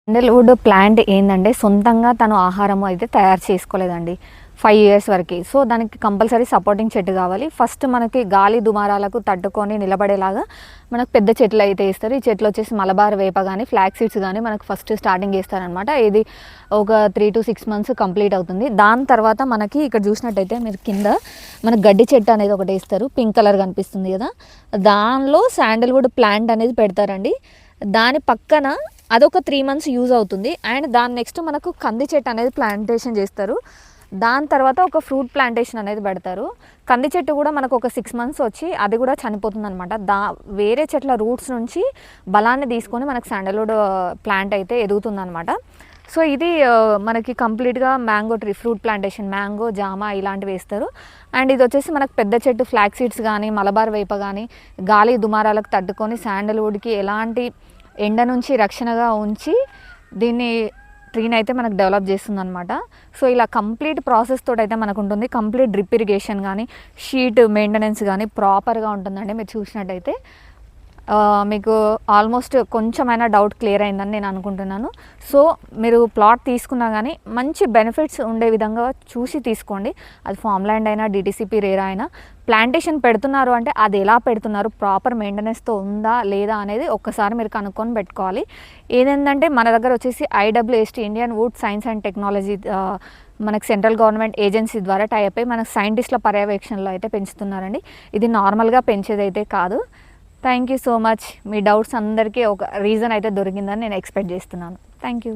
Sandalwood plant ఏంటంటే సొంతంగా తను ఆహారం అయితే తయారు చేసుకోలేదండి 5 years వరకు. సో దానికి కంపల్సరీ సపోర్టింగ్ చెట్టు కావాలి. ఫస్ట్ మనకి గాలి దుమారాలకు తట్టుకొని నిలబడేలాగా మనకు పెద్ద చెట్లు అయితే ఇస్తారు. ఈ చెట్లు వచ్చేసి మలబార్ వేప కానీ ఫ్లాక్ సీడ్స్ కానీ మనకు ఫస్ట్ స్టార్టింగ్ చేస్తారనమాట. ఇది ఒక 3 to 6 months కంప్లీట్ అవుతుంది. దాని తర్వాత మనకి ఇక్కడ చూసినట్టయితే మీరు కింద మనకు గడ్డి చెట్టు అనేది ఒకటి వేస్తారు. పింక్ కలర్ కనిపిస్తుంది కదా, దానిలో శాండల్వుడ్ ప్లాంట్ అనేది పెడతారండి. దాని పక్కన అదొక 3 months యూజ్ అవుతుంది. అండ్ దాని నెక్స్ట్ మనకు కంది చెట్టు అనేది ప్లాంటేషన్ చేస్తారు. దాని తర్వాత ఒక ఫ్రూట్ ప్లాంటేషన్ అనేది పెడతారు. కంది చెట్టు కూడా మనకు ఒక 6 months వచ్చి అది కూడా చనిపోతుంది అనమాట. వేరే చెట్ల రూట్స్ నుంచి బలాన్ని తీసుకొని మనకు శాండల్వుడ్ ప్లాంట్ అయితే ఎదుగుతుంది అనమాట. సో ఇది మనకి కంప్లీట్గా mango tree fruit plantation, mango, జామ ఇలాంటివి వేస్తారు. అండ్ ఇది వచ్చేసి మనకు పెద్ద చెట్టు ఫ్లాక్ సీడ్స్ కానీ మలబార్ వేప కానీ గాలి దుమారాలకు తట్టుకొని శాండల్వుడ్కి ఎలాంటి ఎండ నుంచి రక్షణగా ఉంచి దీన్ని ట్రీని అయితే మనకు డెవలప్ చేస్తుంది అనమాట. సో ఇలా కంప్లీట్ ప్రాసెస్ తోటి అయితే మనకు ఉంటుంది. కంప్లీట్ డ్రిప్ ఇరిగేషన్ కానీ షీట్ మెయింటెనెన్స్ కానీ ప్రాపర్గా ఉంటుందండి. మీరు చూసినట్టయితే మీకు ఆల్మోస్ట్ కొంచెమైనా డౌట్ క్లియర్ అయిందని నేను అనుకుంటున్నాను. సో మీరు ప్లాట్ తీసుకున్నా కానీ మంచి బెనిఫిట్స్ ఉండే విధంగా చూసి తీసుకోండి. అది ఫామ్ ల్యాండ్ అయినా డిటిసిపి రేరా అయినా. ప్లాంటేషన్ పెడుతున్నారు అంటే అది ఎలా పెడుతున్నారు, ప్రాపర్ మెయింటెనెన్స్తో ఉందా లేదా అనేది ఒక్కసారి మీరు కనుక్కొని పెట్టుకోవాలి. ఏదేంటంటే మన దగ్గర వచ్చేసి IWST Indian would science and technology మనకు సెంట్రల్ గవర్నమెంట్ ఏజెన్సీ ద్వారా టైప్ అయ్యి మనకు సైంటిస్టుల పర్యవేక్షణలో అయితే పెంచుతున్నారండి. ఇది నార్మల్గా పెంచేదైతే కాదు. Thank you so much. Me doubts అందరికీ ఒక రీజన్ అయితే దొరికిందని నేను ఎక్స్పెక్ట్ చేస్తున్నాను. Thank you.